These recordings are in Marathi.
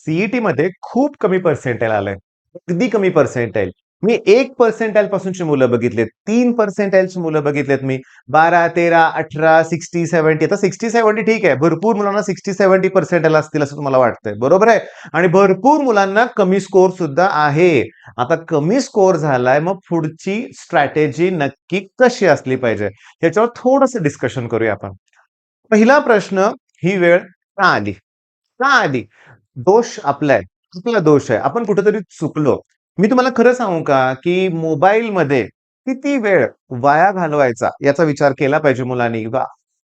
सीईटी मध्ये खूप कमी पर्सेंटाईल आलंय. अगदी कमी पर्सेंटाईल. मी 1 पर्सेंटाईल पासूनची मुलं बघितलेत. 3 पर्सेंटाईलची मुलं बघितलेत मी. 12, 13, 18, 60, 70. आता 60, 70 ठीक आहे. भरपूर मुलांना 60, 70 पर्सेंटाईल असतील असं तुम्हाला वाटतंय. बरोबर आहे. आणि भरपूर मुलांना कमी स्कोर सुद्धा आहे. आता कमी स्कोर झालाय, मग पुढची स्ट्रॅटेजी नक्की कशी असली पाहिजे? ह्याच्यावर थोडंसं डिस्कशन करूया आपण. पहिला प्रश्न, ही वेळ का आली? का आली? दोष आपला आहे. आपला दोष आहे. आपण कुठेतरी चुकलो. मी तुम्हाला खरं सांगू का, की मोबाईलमध्ये किती वेळ वाया घालवायचा याचा विचार केला पाहिजे मुलांनी.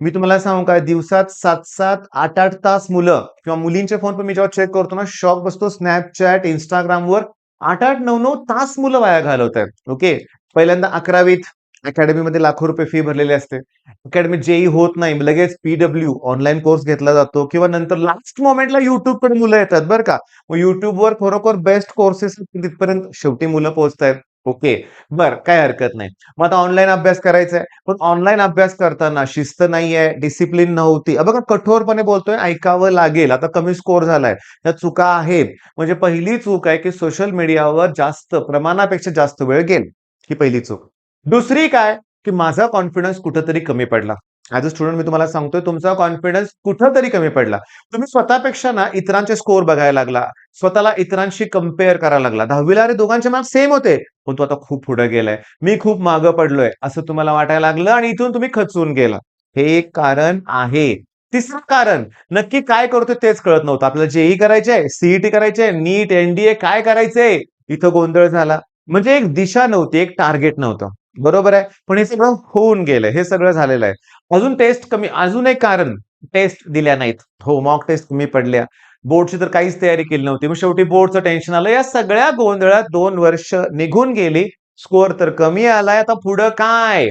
मी तुम्हाला सांगू का, दिवसात 7-7, 8-8 तास मुलं किंवा मुलींचे फोन पण मी जेव्हा चेक करतो ना, शॉक बसतो. Snapchat, Instagramवर 8-8, 9-9 तास मुलं वाया घालवतायत. ओके. पहिल्यांदा 11वीत अकॅडमीमध्ये लाखो रुपये फी भरलेली असते. अकॅडमी जेई होत नाही, लगेच पीडब्ल्यू ऑनलाईन कोर्स घेतला जातो किंवा नंतर लास्ट मोमेंटला युट्यूबकडे मुलं येतात बरं का. मग युट्यूबवर खरोखर बेस्ट कोर्सेस तिथपर्यंत शेवटी मुलं पोहोचतायत. ओके. बरं, काही हरकत नाही. मग आता ऑनलाईन अभ्यास करायचा आहे. पण ऑनलाईन अभ्यास करताना शिस्त नाहीये, डिसिप्लिन नव्हती. बघा कठोरपणे बोलतोय, ऐकावं लागेल. आता कमी स्कोर झालाय. त्या चुका आहेत. म्हणजे पहिली चूक आहे, की सोशल मीडियावर जास्त प्रमाणापेक्षा जास्त वेळ गेल. ही पहिली चूक. दुसरी काय, की माझा कॉन्फिडन्स कुठेतरी कमी पडला. ॲज अ स्टुडंट मी तुम्हाला सांगतोय, तुमचा कॉन्फिडन्स कुठेतरी कमी पडला. तुम्ही स्वतःपेक्षा ना इतरांचे स्कोर बघायला लागला. स्वतःला इतरांशी कंपेअर करायला लागला. 10वीला अरे दोघांचे मार्क्स सेम होते. पण तो आता खूप पुढे गेलाय. मी खूप मागे पडलोय, असं तुम्हाला वाटायला लागलं आणि इथून तुम्ही खचून गेला. हे एक कारण आहे. तिसरं कारण, नक्की काय करतोय तेच कळत नव्हतं. आपल्याला जेईई करायचंय, सीईटी करायचंय, नीट, एनडीए काय करायचंय? इथं गोंधळ झाला. म्हणजे एक दिशा नव्हती, एक टार्गेट नव्हतं. बरोबर आहे. पण हे सगळं होऊन गेलंय. हे सगळं झालेलं आहे. अजून टेस्ट कमी, अजून एक कारण, टेस्ट दिल्या नाहीत. हो, मॉक टेस्ट कमी पडल्या. बोर्डची तर काहीच तयारी केली नव्हती. मग शेवटी बोर्डचं टेन्शन आलं. या सगळ्या गोंधळात 2 वर्ष निघून गेली. स्कोर तर कमी आलाय. आता पुढं काय?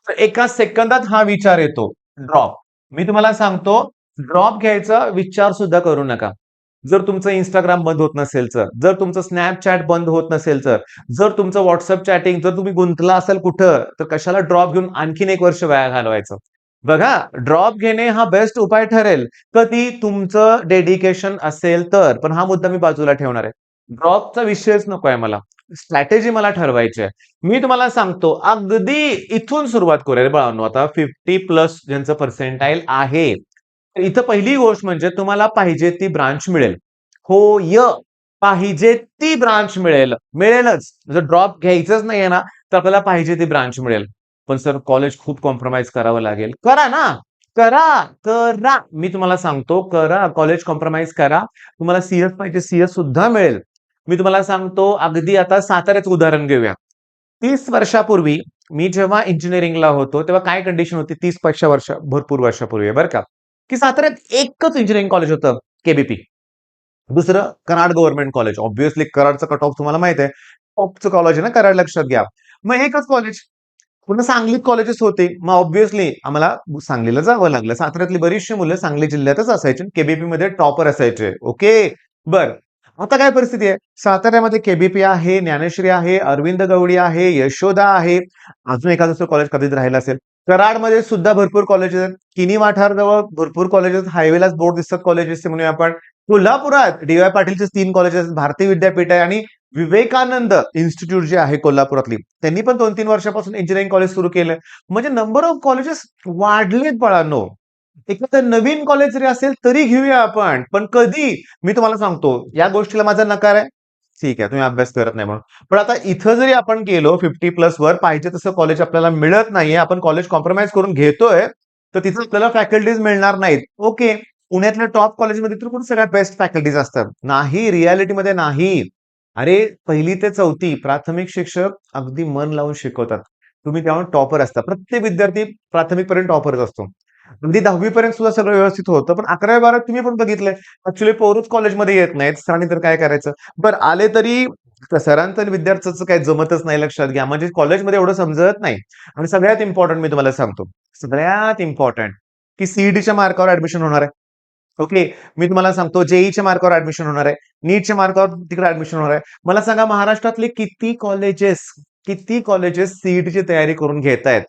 तर एका सेकंदात हा विचार येतो, ड्रॉप. मी तुम्हाला सांगतो, ड्रॉप घ्यायचा विचार सुद्धा करू नका. जर तुमचं Instagram बंद होत नसेल तर, जर तुमचं Snapchat बंद होत नसेल तर, जर तुमचं WhatsApp चॅटिंग, जर तुम्ही गुंतला असाल कुठं, तर कशाला ड्रॉप घेऊन आणखीन 1 वर्ष वाया घालवायचं. बघा, ड्रॉप घेणे हा बेस्ट उपाय ठरेल. कधी तुमचं डेडिकेशन असेल तर. पण हा मुद्दा मी बाजूला ठेवणार आहे. ड्रॉपचा विषयच नकोय मला. स्ट्रॅटेजी मला ठरवायची आहे. मी तुम्हाला सांगतो, अगदी इथून सुरुवात करूया बाळांनो. आता 50 प्लस ज्यांचं पर्सेंटाईल आहे. तर इथं पहिली गोष्ट म्हणजे तुम्हाला पाहिजे ती ब्रांच मिळेल. होय. पाहिजे ती ब्रांच मिळेल. मिळेलच. जर ड्रॉप घ्यायचंच नाहीये ना, तर आपल्याला पाहिजे ती ब्रांच मिळेल. पण सर कॉलेज खूप कॉम्प्रोमाईज करावं लागेल. करा ना. करा, करा. मी तुम्हाला सांगतो, करा. कॉलेज कॉम्प्रोमाईज करा. तुम्हाला सीएस पाहिजे, सीएस सुद्धा मिळेल. मी तुम्हाला सांगतो, अगदी आता साताऱ्याचं उदाहरण घेऊया. 30 वर्षापूर्वी मी जेव्हा इंजिनिअरिंगला होतो, तेव्हा काय कंडिशन होती 30 पेक्षा भरपूर वर्षापूर्वी बरं का, की साताऱ्यात एकच इंजिनिअरिंग कॉलेज होतं, केबीपी. दुसरं कराड गव्हर्नमेंट कॉलेज. ऑब्व्हियसली कराडचं कट ऑफ तुम्हाला माहिती आहे. टॉपचं कॉलेज आहे ना कराड, लक्षात घ्या. मग एकच कॉलेज. पुन्हा सांगलीत कॉलेजेस होते. मग ऑब्व्हियसली आम्हाला सांगलीला जावं लागलं. साताऱ्यातली बरीचशी मुलं सांगली जिल्ह्यातच असायची. केबीपीमध्ये टॉपर असायचे. ओके. बरं. आता काय परिस्थिती आहे? साताऱ्यामध्ये केबीपी आहे, ज्ञानेश्वरी आहे, अरविंद गवळी आहे, यशोदा आहे. अजून एखादं कॉलेज कधीच राहिलं असेल. कराडमध्ये सुद्धा भरपूर कॉलेजेस आहेत. किनी वाठारजवळ भरपूर कॉलेजेस, हायवेलाच बोर्ड दिसतात कॉलेजेसचे म्हणूया आपण. कोल्हापुरात डी.वाय. पाटीलचे 3 कॉलेजेस, भारती विद्यापीठ आहे आणि विवेकानंद इन्स्टिट्यूट जे आहे कोल्हापुरातली, त्यांनी पण 2-3 वर्षापासून इंजिनिअरिंग कॉलेज सुरू केलं. म्हणजे नंबर ऑफ कॉलेजेस वाढलेत बाळांनो. एखादं नवीन कॉलेज जरी असेल तरी घेऊया आपण. पण कधी? मी तुम्हाला सांगतो, या गोष्टीला माझा नकार आहे. ठीक आहे, तुम्ही अभ्यास करत नाही म्हणून. पण आता इथं जरी आपण गेलो 50 प्लस वर, पाहिजे तसं कॉलेज आपल्याला मिळत नाहीये. आपण कॉलेज कॉम्प्रोमाईज करून घेतोय, तर तिथं आपल्याला फॅकल्टीज मिळणार नाहीत. ओके. पुण्यातल्या टॉप कॉलेजमध्ये तर कुठे सगळ्यात बेस्ट फॅकल्टीज असतात. नाही, रिअॅलिटीमध्ये नाही. अरे, 1ली ते 4थी प्राथमिक शिक्षक अगदी मन लावून शिकवतात. तुम्ही त्यामुळे टॉपर असता. प्रत्येक विद्यार्थी प्राथमिकपर्यंत टॉपरच असतो. अगदी 10वी पर्यंत सुद्धा सगळं व्यवस्थित होतं. पण 11वी-12वी तुम्ही पण बघितलंय. ॲक्चुअली पोरच कॉलेजमध्ये येत नाहीत. सरांनी तर काय करायचं? बरं, आले तरी सरांचं आणि विद्यार्थ्याचं काही जमतच नाही, लक्षात घ्या. म्हणजे कॉलेजमध्ये एवढं समजत नाही. आणि सगळ्यात इम्पोर्टंट मी तुम्हाला सांगतो. सगळ्यात इम्पोर्टंट, की सीईटीच्या मार्कावर ॲडमिशन होणार आहे. ओके. मी तुम्हाला सांगतो, जेईच्या मार्कावर ॲडमिशन होणार आहे. नीटच्या मार्कावर तिकडे ॲडमिशन होणार आहे. मला सांगा, महाराष्ट्रातले किती कॉलेजेस सीईटीची तयारी करून घेतायत?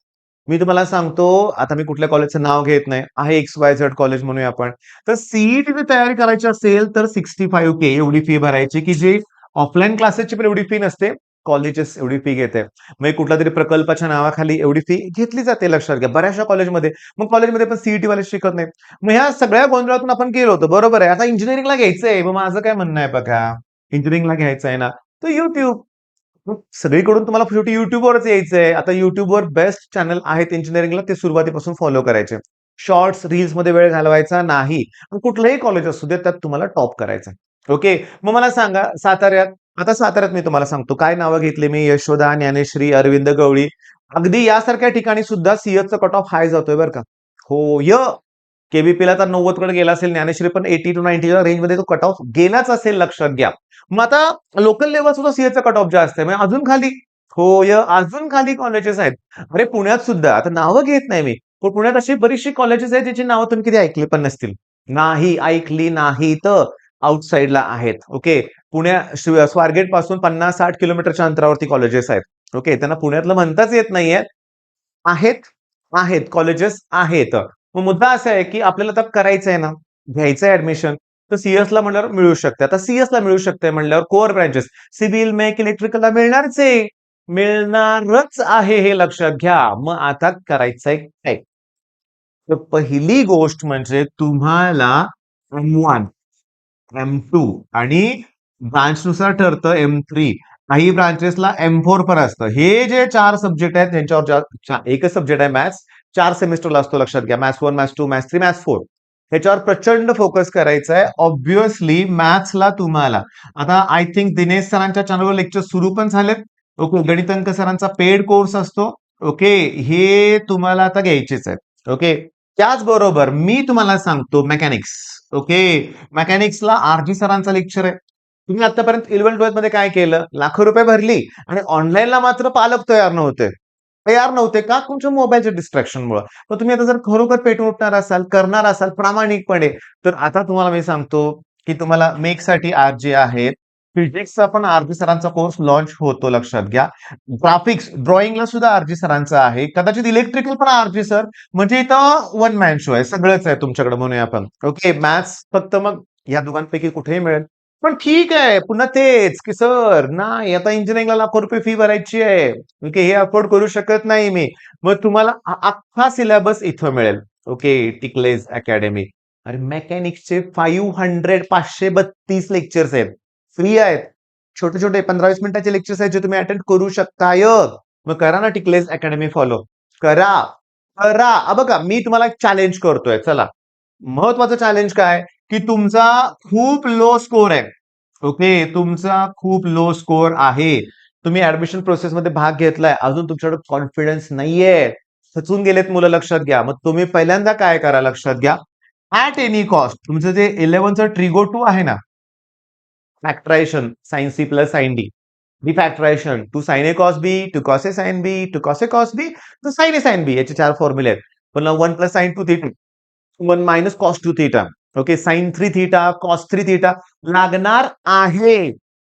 मी तुम्हाला सांगतो, आता मी कुठल्या कॉलेजचं नाव घेत नाही. आहे XYZ कॉलेज म्हणूया आपण. तर सीईटीची तयारी करायची असेल तर 65K एवढी फी भरायची, की जी ऑफलाईन क्लासेसची पण एवढी फी नसते. कॉलेजेस एवढी फी घेते. मग कुठल्यातरी प्रकल्पाच्या नावाखाली एवढी फी घेतली जाते लक्षात घ्या. बऱ्याचशा कॉलेजमध्ये. मग कॉलेजमध्ये पण सीईटी वाले शिकत नाहीत. मग ह्या सगळ्या गोंधळातून आपण गेलो होतो. बरोबर आहे. आता इंजिनिअरिंगला घ्यायचंय. मग माझं काय म्हणणं आहे बघा. इंजिनिअरिंगला घ्यायचं आहे ना, तर YouTube. मग सगळीकडून तुम्हाला शेवटी YouTubeवरच यायचंय. आता YouTubeवर बेस्ट चॅनल आहेत इंजिनिअरिंगला ते सुरुवातीपासून फॉलो करायचे. शॉर्ट्स, रील्समध्ये वेळ घालवायचा नाही. मग कुठलंही कॉलेज असू दे त्यात तुम्हाला टॉप करायचं. ओके. मग मला सांगा साताऱ्यात मी तुम्हाला सांगतो काय नावं घेतली मी यशोदा, ज्ञानेश्री, अरविंद गवळी. अगदी यासारख्या ठिकाणी सुद्धा सीएसचा कट ऑफ हाय जातोय बरं का. हो केबीपीला तर 90 कडे गेला असेल, ज्ञानेश्री पण 80 टू 90च्या रेंजमध्ये तो कट ऑफ गेलाच असेल लक्षात घ्या. मग आता लोकल लेवल सुद्धा सीएचा कट ऑफ जास्त आहे. म्हणजे अजून खाली अजून खाली कॉलेजेस आहेत. अरे पुण्यात सुद्धा आता नावं घेत नाही मी. पण पुण्यात अशी बरीचशी कॉलेजेस आहेत ज्याची नावं तुम्ही कधी ऐकली पण नसतील. नाही ऐकली नाहीत. आउटसाइडला आहेत. ओके. स्वारगेट पासून 50-60 किलोमीटरच्या अंतरावरती कॉलेजेस आहेत. ओके. त्यांना पुण्यातलं म्हणताच येत नाहीये. आहेत, आहेत. कॉलेजेस आहेत. मग मुद्दा असा आहे, की आपल्याला आता करायचं आहे ना, घ्यायचं आहे ऍडमिशन, तर सीएसला म्हणल्यावर मिळू शकते. आता सीएसला मिळू शकते म्हणल्यावर कोअर ब्रँचेस सिव्हिल, मेक, इलेक्ट्रिकलला मिळणारच आहे. मिळणारच आहे हे लक्षात घ्या. मग आता करायचंय काय? तर पहिली गोष्ट म्हणजे तुम्हाला M1, M2 आणि ब्रांचनुसार ठरतं M3. काही ब्रांचेसला M4 पण असतं. हे जे 4 सब्जेक्ट आहेत त्यांच्यावर एकच सब्जेक्ट आहे मॅथ्स. 4 सेमिस्टरला असतो लक्षात घ्या. Maths 1, maths 2, maths 3, maths 4. ह्याच्यावर प्रचंड फोकस करायचा आहे. ऑब्व्हियसली मॅथ्सला तुम्हाला आता आय थिंक दिनेश सरांच्या चॅनलवर लेक्चर सुरू पण झालेत. ओके. गणितांक सरांचा पेड कोर्स असतो. ओके. हे तुम्हाला आता घ्यायचेच आहेत. ओके. त्याचबरोबर मी तुम्हाला सांगतो मेकॅनिक्स. ओके. मेकॅनिक्सला आरजी सरांचा लेक्चर आहे. तुम्ही आतापर्यंत 11-12 मध्ये काय केलं? लाखो रुपये भरली आणि ऑनलाईनला मात्र पालक तयार नव्हते. तयार नव्हते का? तुमच्या मोबाईलच्या डिस्ट्रॅक्शनमुळे. मग तुम्ही आता जर खरोखर पेटून उठणार असाल, करणार असाल प्रामाणिकपणे, तर आता तुम्हाला मी सांगतो, की तुम्हाला मेकसाठी आरजी आहेत. फिजिक्सचा पण आरजी सरांचा कोर्स लॉन्च होतो लक्षात घ्या. ग्राफिक्स, ड्रॉइंगला सुद्धा आरजी सरांचा आहे. कदाचित इलेक्ट्रिकल पण आरजी सर. म्हणजे इथं वन मॅन शो आहे. सगळंच आहे तुमच्याकडे म्हणूया आपण. ओके. मॅथ्स फक्त मग या दोघांपैकी कुठेही मिळेल. पण ठीक आहे. पुन्हा तेच, की सर नाही आता इंजिनिअरिंगला लाखो रुपये फी भरायची आहे. ओके. हे अफोर्ड करू शकत नाही मी. मग तुम्हाला अख्खा सिलेबस इथं मिळेल. ओके. टिकलेज अकॅडमी. अरे मेकॅनिक्सचे 532 लेक्चर्स आहेत. फ्री आहेत. छोटे-छोटे 15-20 मिनिटाचे लेक्चर्स आहेत जे तुम्ही अटेंड करू शकताय. मग करा ना टिकलेज अकॅडमी फॉलो. करा. करा. बघा मी तुम्हाला एक चॅलेंज करतोय. चला. महत्वाचं चॅलेंज काय? की तुमचा खूप लो स्कोर आहे. ओके. तुमचा खूप लो स्कोर आहे. तुम्ही ऍडमिशन प्रोसेसमध्ये भाग घेतलाय. अजून तुमच्याकडे कॉन्फिडन्स नाहीये. खचून गेलेत मुलं लक्षात घ्या. मग तुम्ही पहिल्यांदा काय करा लक्षात घ्या. ॲट एनी कॉस्ट तुमचं जे 11चं ट्रिगो 2 आहे ना, factorisation sine C plus sine D. Defactorisation two sine A cos B, two cos A sine B, two cos A cos B, two sine A sine B. याचे 4 फॉर्म्युले आहेत. पुन्हा 1 plus sine 2 theta, 1 minus cos 2 theta. Okay. Sine 3 theta, cos 3 theta लागणार आहे.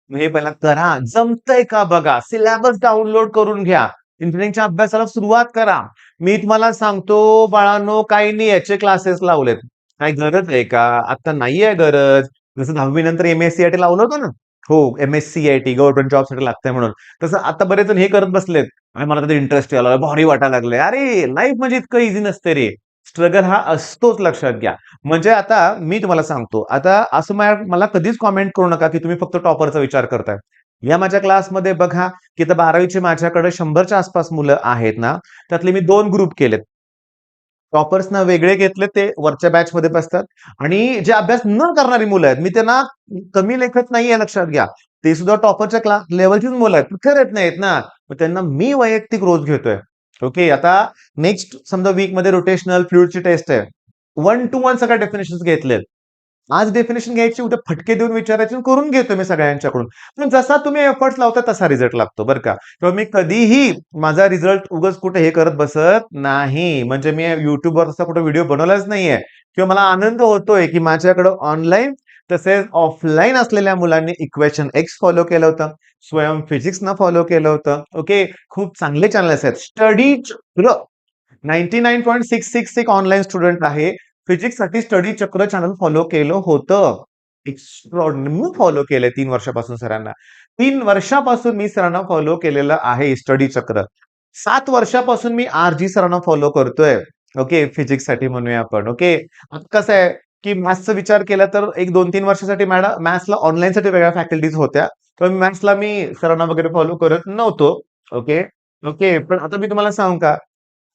मग हे पहिला करा. जमतंय का बघा. सिलेबस डाउनलोड करून घ्या. इंजिनिअरिंगच्या अभ्यासाला सुरुवात करा. मी तुम्हाला सांगतो बाळांनो काही नाही याचे क्लासेस लावलेत. काही गरज आहे का? आता नाहीये गरज. जसं 10वी नंतर एम-एस-सी-आय-टी लावलं होतं ना? हो, एम-एस-सी-आय-टी गव्हर्नमेंट जॉबसाठी लागतंय म्हणून. तसं आता बरेच जण हे करत बसलेत. आणि मला तर इंटरेस्ट यायला लागला, भारी वाटायला लागलंय. अरे लाईफ म्हणजे इतकं इझी नसते रे. स्ट्रगल हा असतोच लक्षात घ्या. म्हणजे आता मी तुम्हाला सांगतो, आता असं मला कधीच कॉमेंट करू नका, की तुम्ही फक्त टॉपरचा विचार करताय. या माझ्या क्लासमध्ये बघा, की आता 12वीचे माझ्याकडे 100च्या आसपास मुलं आहेत ना, त्यातले मी 2 ग्रुप केलेत. टॉपर्सना वेगळे घेतले ते वरच्या बॅचमध्ये बसतात आणि जे अभ्यास न करणारी मुलं आहेत, मी त्यांना कमी लेखत नाहीये लक्षात घ्या. ते सुद्धा टॉपरच्या लेव्हलचीच मुलं आहेत. करत नाहीत ना. मग त्यांना मी वैयक्तिक रोज घेतोय. ओके. आता नेक्स्ट समजा वीकमध्ये रोटेशनल फ्लुइडची टेस्ट आहे. 1 टू 1 सगळ्या डेफिनेशन्स घेतलेत. आज डेफिनेशन घ्यायची, उद्या फटके देऊन विचारायचे आणि करून घेतो मी सगळ्यांच्याकडून. पण जसा तुम्ही एफर्ट्स लावता तसा रिझल्ट लागतो बरं का. किंवा मी कधीही माझा रिझल्ट उगाच कुठे हे करत बसत नाही. म्हणजे मी YouTubeवर असा कुठे व्हिडिओ बनवलाच नाहीये. किंवा मला आनंद होतोय, की माझ्याकडे ऑनलाईन तसेच ऑफलाईन असलेल्या मुलांनी इक्वेशन एक्स फॉलो केलं होतं. स्वयं फिजिक्सनं फॉलो केलं होतं. ओके. खूप चांगले चॅनल्स आहेत. स्टडी 99.66 एक ऑनलाईन स्टुडंट आहे. फिजिक्ससाठी स्टडी चक्र चॅनल फॉलो केलं होतं. एक्स्ट्राऑर्डिनरी मी फॉलो केलंय 3 वर्षापासून सरांना. 3 वर्षापासून मी सरांना फॉलो केलेलं आहे स्टडी चक्र. 7 वर्षापासून मी आर-जी सरांना फॉलो करतोय. ओके, फिजिक्ससाठी म्हणूया आपण. ओके. आता कसं आहे, की मॅथ्सचा विचार केला तर एक 2-3 वर्षासाठी मॅथ्सला ऑनलाईनसाठी वेगळ्या फॅकल्टीज होत्या. तर मॅथ्सला मी सरांना वगैरे फॉलो करत नव्हतो. ओके. ओके. पण आता मी तुम्हाला सांगू का?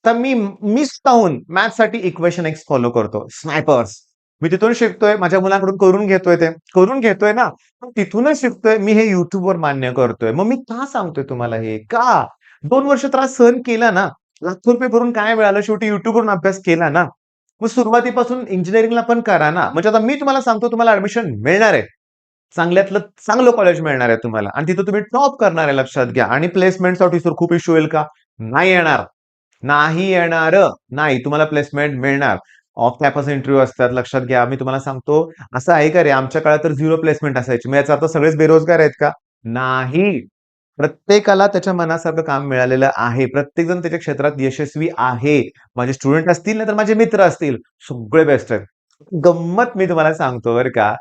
तर मी स्वतःहून मॅथ्ससाठी इक्वेशन एक्स फॉलो करतो. स्नायपर्स. मी तिथून शिकतोय. माझ्या मुलांकडून करून घेतोय ते. करून घेतोय ना. पण तिथूनच शिकतोय. मी हे YouTubeवर मान्य करतोय. मग मी का सांगतोय तुम्हाला हे? का? 2 वर्ष त्रास सहन केला ना. लाखो रुपये भरून काय मिळालं? शेवटी YouTubeवरून अभ्यास केला ना. मग सुरुवातीपासून इंजिनिअरिंगला पण करा ना. म्हणजे आता मी तुम्हाला सांगतो तुम्हाला ॲडमिशन मिळणार आहे. चांगल्यातलं चांगलं कॉलेज मिळणार आहे तुम्हाला आणि तिथं तुम्ही टॉप करणार आहे लक्षात घ्या आणि प्लेसमेंटसाठी सर खूप इश्यू होईल का? नाही येणार. नाही येणार. नाही, तुम्हाला प्लेसमेंट मिळणार. ऑफ कॅम्पस इंटरव्ह्यू असतात लक्षात घ्या. मी तुम्हाला सांगतो, असं आहे का रे? आमच्या काळात तर 0 प्लेसमेंट असायची. मग याचा अर्थ सगळेच बेरोजगार आहेत का? नाही. प्रत्येकाला त्याच्या मनासारखं काम मिळालेलं आहे. प्रत्येकजण त्याच्या क्षेत्रात यशस्वी आहे. माझे स्टुडंट असतील ना तर माझे मित्र असतील. सगळे बेस्ट आहेत. गंमत मी तुम्हाला सांगतो बरं का,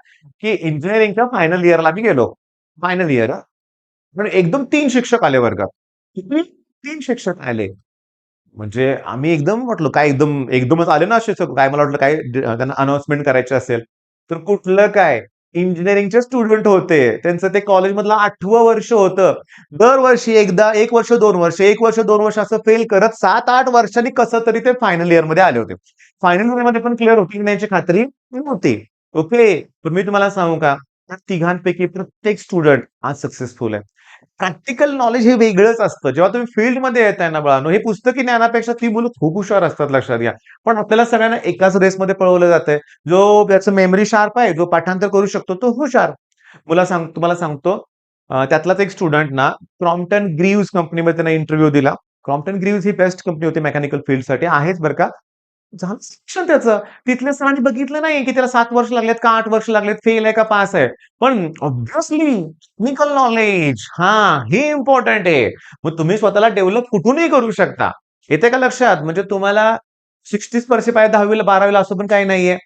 की इंजिनिअरिंगच्या फायनल इयरला मी गेलो. फायनल इयर पण एकदम 3 शिक्षक आले वर्गात. किती? 3 शिक्षक आले. म्हणजे आम्ही एकदम म्हटलं काय एकदमच आले ना असे काय मला वाटलं काय त्यांना अनाउन्समेंट करायची असेल. तर कुठलं काय इंजिनिअरिंगचे स्टुडंट होते. त्यांचं ते कॉलेजमधलं 8वं वर्ष होतं. दरवर्षी एकदा 1 वर्ष, 2 वर्ष, 1 वर्ष, 2 वर्ष असं फेल करत 7-8 वर्षांनी कसं तरी ते फायनल इयरमध्ये आले होते. फायनल इयरमध्ये पण क्लिअर होती की नाही याची खात्री नव्हती. ओके. पण मी तुम्हाला सांगू का? त्या तिघांपैकी प्रत्येक स्टुडंट आज सक्सेसफुल आहे. प्रॅक्टिकल नॉलेज हे वेगळंच असतं. जेव्हा तुम्ही फील्डमध्ये येताय ना बाळांनो, हे पुस्तकी ज्ञानापेक्षा ती मुलं खूप हुशार असतात लक्षात घ्या. पण आपल्याला सगळ्यांना एकाच रेसमध्ये पळवलं जातंय. जो त्याचं मेमरी शार्प आहे, जो पाठांतर करू शकतो तो हुशार. तुम्हाला सांगतो त्यातलाच एक स्टुडंट ना क्रॉम्प्टन ग्रीव्हज कंपनीमध्ये त्याने इंटरव्ह्यू दिला. क्रॉम्प्टन ग्रीव्हज ही बेस्ट कंपनी होती मेकॅनिकल फील्डसाठी आहेच बरं का. झालं शिक्षण त्याचं. तिथल्या सरांनी बघितलं नाही, की त्याला 7 वर्ष लागलेत का 8 वर्ष लागलेत, फेल आहे का पास आहे. पण ऑब्व्हियसली टेक्निकल नॉलेज हे इम्पोर्टंट आहे. मग तुम्ही स्वतःला डेव्हलप कुठूनही करू शकता. येते का लक्षात? म्हणजे तुम्हाला 60च वर्ष पाहिजे 10वी 12वी असं पण काही नाहीये.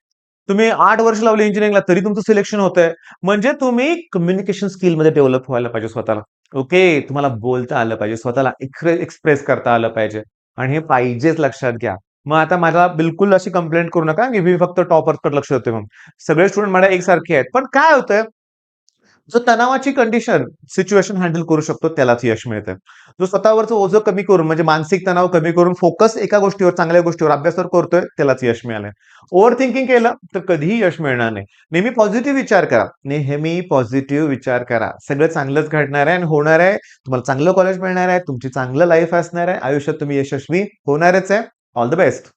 तुम्ही 8 वर्ष लावली इंजिनिअरिंगला तरी तुमचं सिलेक्शन होतंय. म्हणजे तुम्ही कम्युनिकेशन स्किलमध्ये डेव्हलप व्हायला पाहिजे स्वतःला. ओके. तुम्हाला बोलता आलं पाहिजे. स्वतःला एक्सप्रेस करता आलं पाहिजे. आणि हे पाहिजेच लक्षात घ्या. मग आता मला बिलकुल अशी कंप्लेंट करू नका, की मी फक्त टॉपर्सकडे लक्ष देतोय म्हणून. सगळे स्टुडंट माझ्या एकसारखे आहेत. पण काय होतंय, जो तणावाची कंडिशन, सिच्युएशन हँडल करू शकतो त्यालाच यश मिळतंय. जो स्वतःवरचं ओझं कमी करून म्हणजे मानसिक तणाव कमी करून फोकस एका गोष्टीवर, चांगल्या गोष्टीवर, अभ्यासावर करतोय त्यालाच यश मिळालंय. ओव्हर थिंकिंग केलं तर कधीही यश मिळणार नाही. नेहमी पॉझिटिव्ह विचार करा. नेहमी पॉझिटिव्ह विचार करा. सगळं चांगलंच घडणार आहे आणि होणार आहे. तुम्हाला चांगलं कॉलेज मिळणार आहे. तुमची चांगलं लाईफ असणार आहे. आयुष्यात तुम्ही यशस्वी होणारच आहे. All the best.